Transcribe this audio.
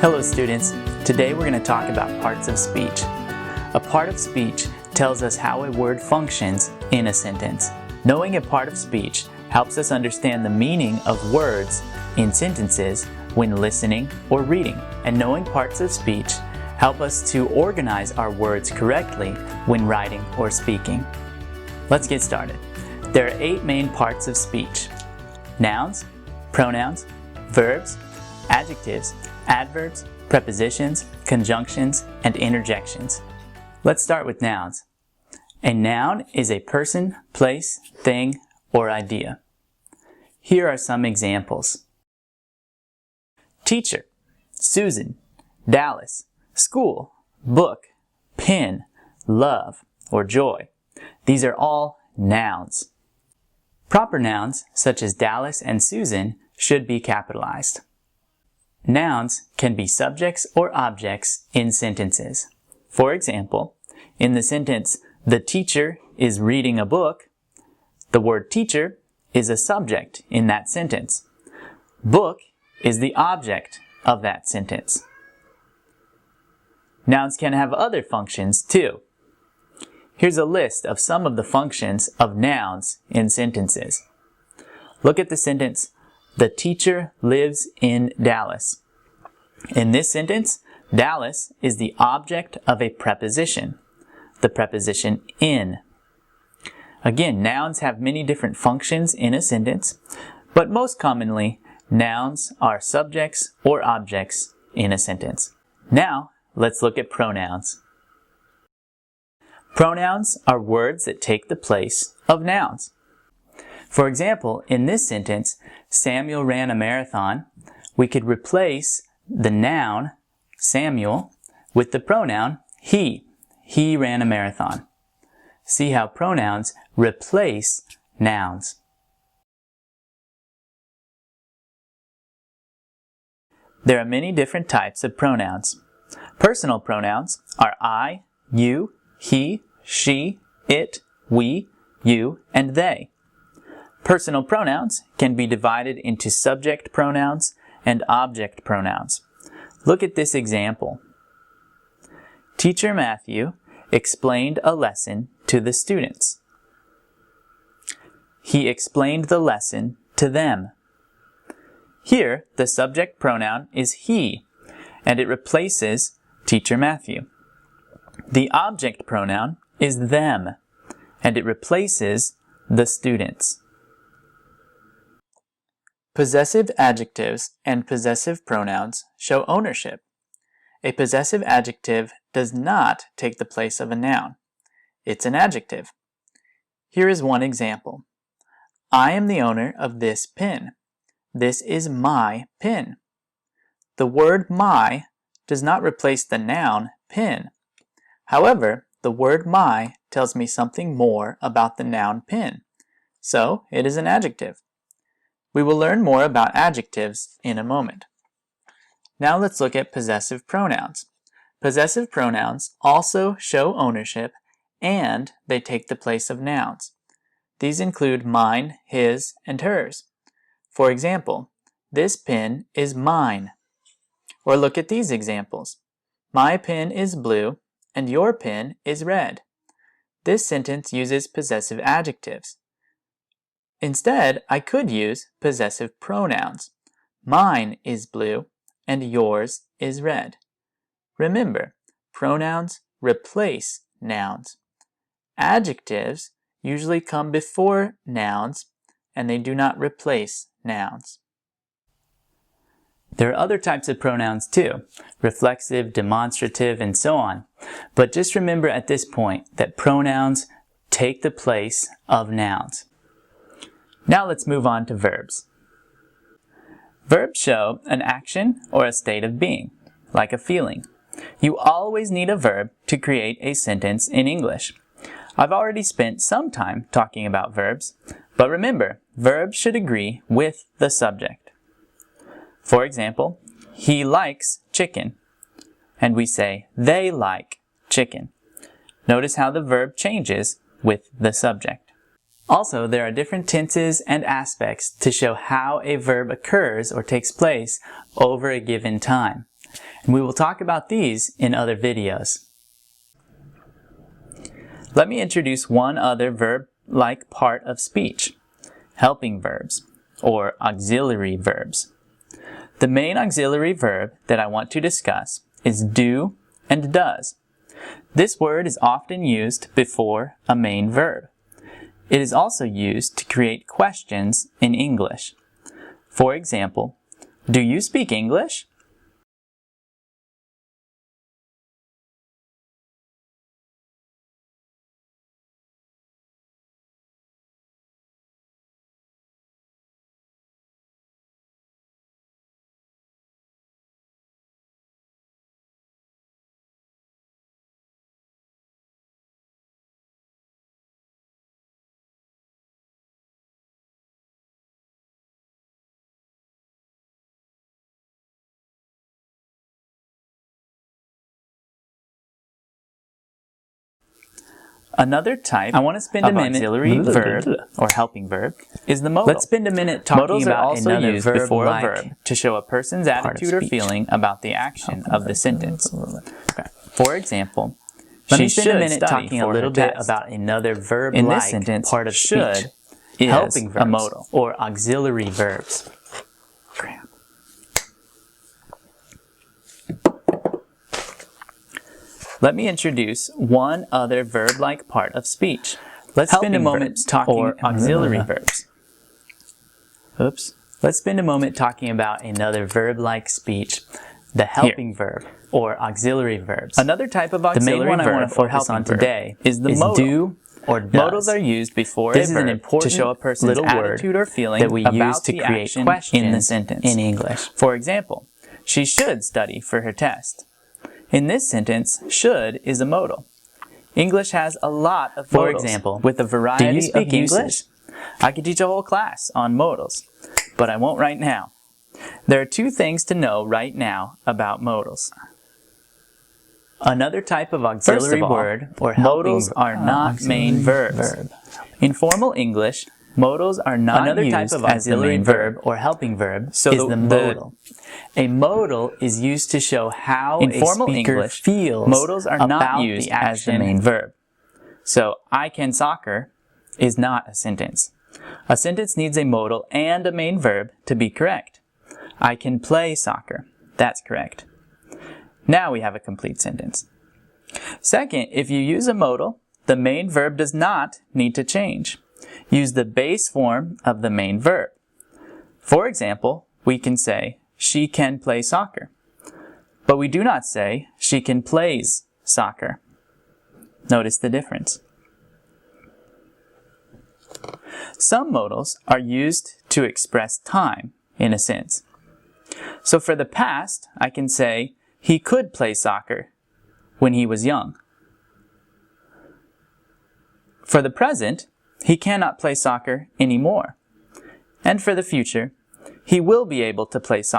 Hello students, today we're going to talk about parts of speech. A part of speech tells us how a word functions in a sentence. Knowing a part of speech helps us understand the meaning of words in sentences when listening or reading. And knowing parts of speech help us to organize our words correctly when writing or speaking. Let's get started. There are 8 main parts of speech: nouns, pronouns, verbs, adjectives, adverbs, prepositions, conjunctions, and interjections. Let's start with nouns. A noun is a person, place, thing, or idea. Here are some examples. Teacher, Susan, Dallas, school, book, pen, love, or joy. These are all nouns. Proper nouns, such as Dallas and Susan, should be capitalized. Nouns can be subjects or objects in sentences. For example, in the sentence, "The teacher is reading a book," the word teacher is a subject in that sentence. Book is the object of that sentence. Nouns can have other functions too. Here's a list of some of the functions of nouns in sentences. Look at the sentence, "The teacher lives in Dallas." In this sentence, Dallas is the object of a preposition, the preposition in. Again, nouns have many different functions in a sentence, but most commonly, nouns are subjects or objects in a sentence. Now, let's look at pronouns. Pronouns are words that take the place of nouns. For example, in this sentence, Samuel ran a marathon, we could replace the noun, Samuel, with the pronoun he. He ran a marathon. See how pronouns replace nouns. There are many different types of pronouns. Personal pronouns are I, you, he, she, it, we, you, and they. Personal pronouns can be divided into subject pronouns and object pronouns. Look at this example. Teacher Matthew explained a lesson to the students. He explained the lesson to them. Here, the subject pronoun is he, and it replaces Teacher Matthew. The object pronoun is them, and it replaces the students. Possessive adjectives and possessive pronouns show ownership. A possessive adjective does not take the place of a noun. It's an adjective. Here is one example. I am the owner of this pen. This is my pen. The word my does not replace the noun pen. However, the word my tells me something more about the noun pen, so it is an adjective. We will learn more about adjectives in a moment. Now let's look at possessive pronouns. Possessive pronouns also show ownership and they take the place of nouns. These include mine, his, and hers. For example, this pen is mine. Or look at these examples. My pen is blue and your pen is red. This sentence uses possessive adjectives. Instead, I could use possessive pronouns. Mine is blue and yours is red. Remember, pronouns replace nouns. Adjectives usually come before nouns and they do not replace nouns. There are other types of pronouns too, reflexive, demonstrative, and so on. But just remember at this point that pronouns take the place of nouns. Now let's move on to verbs. Verbs show an action or a state of being, like a feeling. You always need a verb to create a sentence in English. I've already spent some time talking about verbs, but remember, verbs should agree with the subject. For example, he likes chicken, and we say they like chicken. Notice how the verb changes with the subject. Also, there are different tenses and aspects to show how a verb occurs or takes place over a given time. and we will talk about these in other videos. Let me introduce one other verb-like part of speech: helping verbs, or auxiliary verbs. The main auxiliary verb that I want to discuss is do and does. This word is often used before a main verb. It is also used to create questions in English. For example, do you speak English? Another type of auxiliary verb or helping verb is the modal. Let's spend a minute talking about another verb before a verb to show a person's attitude or feeling about the action of the sentence. For example, she should study a little bit about another verb in this sentence. Part of should is helping verbs, a modal, or auxiliary verbs. Let me introduce one other verb-like part of speech. Let's spend a moment talking auxiliary verbs. Let's spend a moment talking about another verb-like speech, the helping verb or auxiliary verbs. Another type of auxiliary verb or helping today is the modal. Do or does. Modals are used before a verb to show a person's attitude or feeling that we use to create questions in the sentence in English. For example, she should study for her test. In this sentence, should is a modal. English has a lot of modals. For example, with a variety of uses. Do you speak English? I could teach a whole class on modals, but I won't right now. There are two things to know right now about modals. Another type of auxiliary word or modals are not main verbs. In formal English, modals are not used as the main verb or helping verb, so is the modal. A modal is used to show how a speaker feels. Modals are not used as the main verb. So, I can soccer is not a sentence. A sentence needs a modal and a main verb to be correct. I can play soccer. That's correct. Now we have a complete sentence. Second, if you use a modal, the main verb does not need to change. Use the base form of the main verb. For example, we can say, she can play soccer. But we do not say, she can plays soccer. Notice the difference. Some modals are used to express time, in a sense. So for the past, I can say, he could play soccer when he was young. For the present, he cannot play soccer anymore. And for the future, he will be able to play soccer.